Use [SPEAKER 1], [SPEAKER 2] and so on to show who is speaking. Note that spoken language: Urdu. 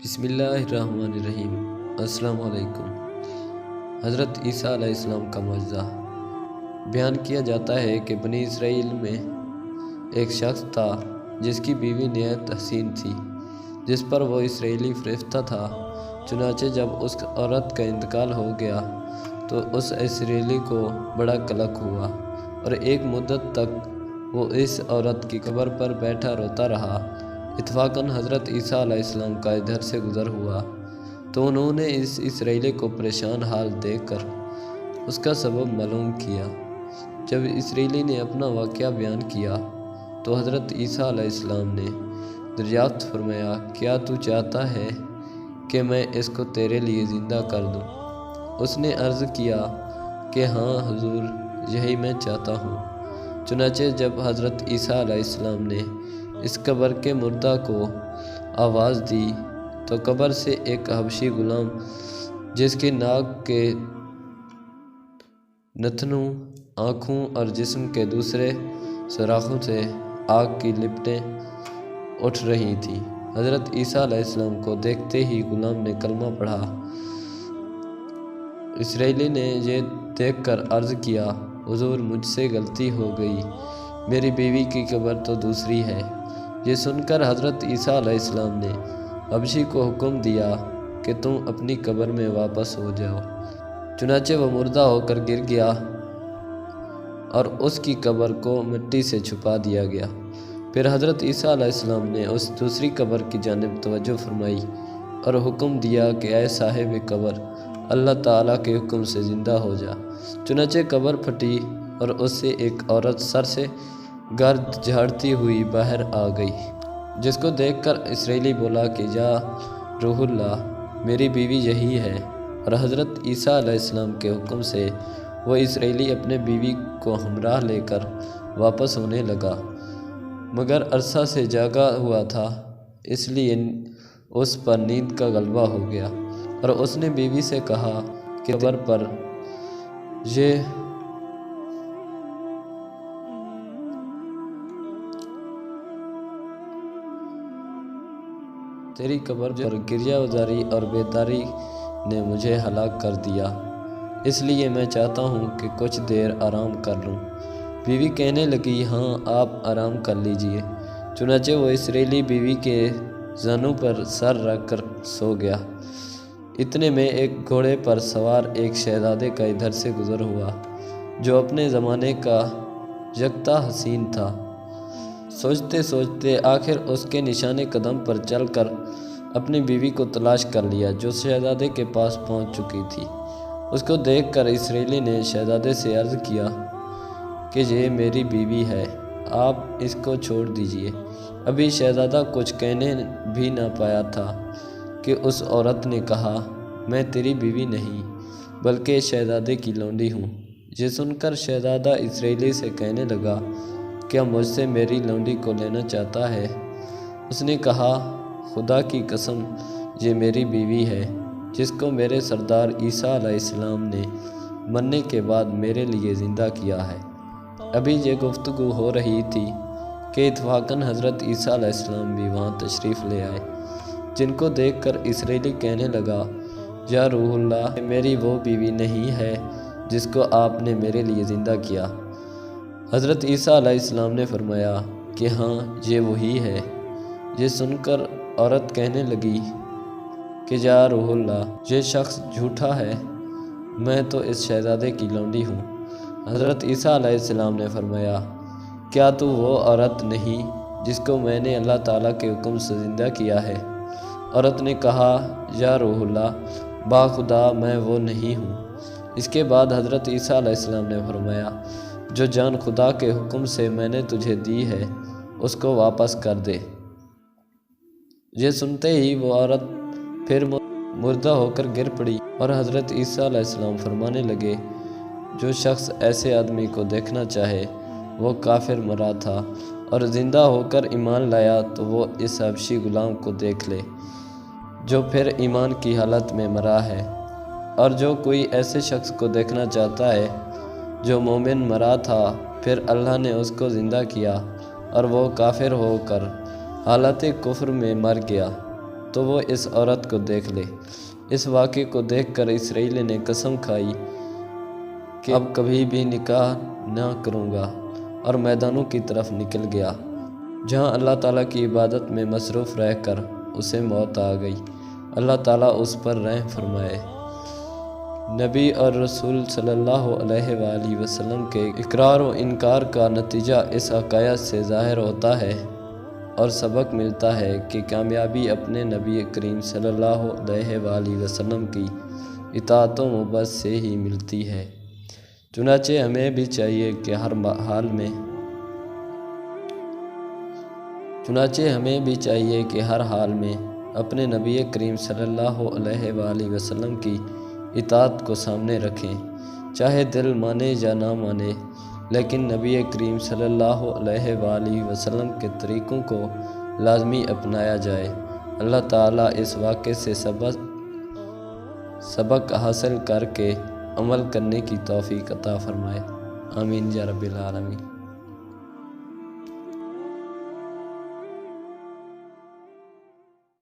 [SPEAKER 1] بسم اللہ الرحمن الرحیم۔ السلام علیکم۔ حضرت عیسیٰ علیہ السلام کا معجزہ بیان کیا جاتا ہے کہ بنی اسرائیل میں ایک شخص تھا جس کی بیوی نہایت حسین تھی، جس پر وہ اسرائیلی فریفتہ تھا۔ چنانچہ جب اس عورت کا انتقال ہو گیا تو اس اسرائیلی کو بڑا قلق ہوا اور ایک مدت تک وہ اس عورت کی قبر پر بیٹھا روتا رہا۔ اتفاقاً حضرت عیسیٰ علیہ السلام کا ادھر سے گزر ہوا تو انہوں نے اس اسرائیلی کو پریشان حال دیکھ کر اس کا سبب معلوم کیا۔ جب اسرائیلی نے اپنا واقعہ بیان کیا تو حضرت عیسیٰ علیہ السلام نے دریافت فرمایا، کیا تو چاہتا ہے کہ میں اس کو تیرے لیے زندہ کر دوں؟ اس نے عرض کیا کہ ہاں حضور، یہی میں چاہتا ہوں۔ چنانچہ جب حضرت عیسیٰ علیہ السلام نے اس قبر کے مردہ کو آواز دی تو قبر سے ایک حبشی غلام، جس کے ناک کے نتنوں، آنکھوں اور جسم کے دوسرے سوراخوں سے آگ کی لپٹیں اٹھ رہی تھیں، حضرت عیسیٰ علیہ السلام کو دیکھتے ہی غلام نے کلمہ پڑھا۔ اسرائیلی نے یہ دیکھ کر عرض کیا، حضور مجھ سے غلطی ہو گئی، میری بیوی کی قبر تو دوسری ہے۔ یہ سن کر حضرت عیسیٰ علیہ السلام نے حبشی کو حکم دیا کہ تم اپنی قبر میں واپس ہو جاؤ۔ چنانچہ وہ مردہ ہو کر گر گیا اور اس کی قبر کو مٹی سے چھپا دیا گیا۔ پھر حضرت عیسیٰ علیہ السلام نے اس دوسری قبر کی جانب توجہ فرمائی اور حکم دیا کہ اے صاحب قبر، اللہ تعالیٰ کے حکم سے زندہ ہو جا۔ چنانچہ قبر پھٹی اور اس سے ایک عورت سر سے گرد جھاڑتی ہوئی باہر آ گئی، جس کو دیکھ کر اسرائیلی بولا کہ یا روح اللہ، میری بیوی یہی ہے۔ اور حضرت عیسیٰ علیہ السلام کے حکم سے وہ اسرائیلی اپنے بیوی کو ہمراہ لے کر واپس ہونے لگا، مگر عرصہ سے جاگا ہوا تھا، اس لیے اس پر نیند کا غلبہ ہو گیا اور اس نے بیوی سے کہا کہ قبر پر یہ تیری قبر پر گریہ وزاری اور بیداری نے مجھے ہلاک کر دیا، اس لیے میں چاہتا ہوں کہ کچھ دیر آرام کر لوں۔ بیوی کہنے لگی، ہاں آپ آرام کر لیجئے۔ چنانچہ وہ اسرائیلی بیوی کے زانوں پر سر رکھ کر سو گیا۔ اتنے میں ایک گھوڑے پر سوار ایک شہزادے کا ادھر سے گزر ہوا جو اپنے زمانے کا یکتا حسین تھا۔ سوچتے سوچتے آخر اس کے نشان قدم پر چل کر اپنی بیوی کو تلاش کر لیا، جو شہزادے کے پاس پہنچ چکی تھی۔ اس کو دیکھ کر اسرائیلی نے شہزادے سے عرض کیا کہ یہ میری بیوی ہے، آپ اس کو چھوڑ دیجئے۔ ابھی شہزادہ کچھ کہنے بھی نہ پایا تھا کہ اس عورت نے کہا، میں تیری بیوی نہیں بلکہ شہزادے کی لونڈی ہوں۔ یہ سن کر شہزادہ اسرائیلی سے کہنے لگا، کیا مجھ سے میری لونڈی کو لینا چاہتا ہے؟ اس نے کہا، خدا کی قسم، یہ میری بیوی ہے جس کو میرے سردار عیسیٰ علیہ السلام نے مرنے کے بعد میرے لیے زندہ کیا ہے۔ ابھی یہ گفتگو ہو رہی تھی کہ اتفاقاً حضرت عیسیٰ علیہ السلام بھی وہاں تشریف لے آئے، جن کو دیکھ کر اسرائیلی کہنے لگا، یا روح اللہ، میری وہ بیوی نہیں ہے جس کو آپ نے میرے لیے زندہ کیا۔ حضرت عیسیٰ علیہ السلام نے فرمایا کہ ہاں یہ وہی ہے۔ یہ سن کر عورت کہنے لگی کہ یا روح اللہ، یہ شخص جھوٹا ہے، میں تو اس شہزادے کی لونڈی ہوں۔ حضرت عیسیٰ علیہ السلام نے فرمایا، کیا تو وہ عورت نہیں جس کو میں نے اللہ تعالیٰ کے حکم سے زندہ کیا ہے؟ عورت نے کہا، یا روح اللہ، باخدا میں وہ نہیں ہوں۔ اس کے بعد حضرت عیسیٰ علیہ السلام نے فرمایا، جو جان خدا کے حکم سے میں نے تجھے دی ہے اس کو واپس کر دے۔ یہ سنتے ہی وہ عورت پھر مردہ ہو کر گر پڑی اور حضرت عیسیٰ علیہ السلام فرمانے لگے، جو شخص ایسے آدمی کو دیکھنا چاہے وہ کافر مرا تھا اور زندہ ہو کر ایمان لایا تو وہ اس حبشی غلام کو دیکھ لے جو پھر ایمان کی حالت میں مرا ہے، اور جو کوئی ایسے شخص کو دیکھنا چاہتا ہے جو مومن مرا تھا پھر اللہ نے اس کو زندہ کیا اور وہ کافر ہو کر حالت کفر میں مر گیا، تو وہ اس عورت کو دیکھ لے۔ اس واقعے کو دیکھ کر اسرائیلی نے قسم کھائی کہ اب کبھی بھی نکاح نہ کروں گا، اور میدانوں کی طرف نکل گیا، جہاں اللہ تعالیٰ کی عبادت میں مصروف رہ کر اسے موت آ گئی۔ اللہ تعالیٰ اس پر رحم فرمائے۔ نبی اور رسول صلی اللہ علیہ وآلہ وسلم کے اقرار و انکار کا نتیجہ اس حقائق سے ظاہر ہوتا ہے اور سبق ملتا ہے کہ کامیابی اپنے نبی کریم صلی اللہ علیہ وآلہ وسلم کی اطاعت و محبت سے ہی ملتی ہے۔ چنانچہ ہمیں بھی چاہیے کہ ہر حال میں اپنے نبی کریم صلی اللہ علیہ وآلہ وسلم کی اطاعت کو سامنے رکھیں، چاہے دل مانے یا نہ مانے، لیکن نبی کریم صلی اللہ علیہ وآلہ وسلم کے طریقوں کو لازمی اپنایا جائے۔ اللہ تعالیٰ اس واقعے سے سبق حاصل کر کے عمل کرنے کی توفیق عطا فرمائے۔ آمین یا رب العالمین۔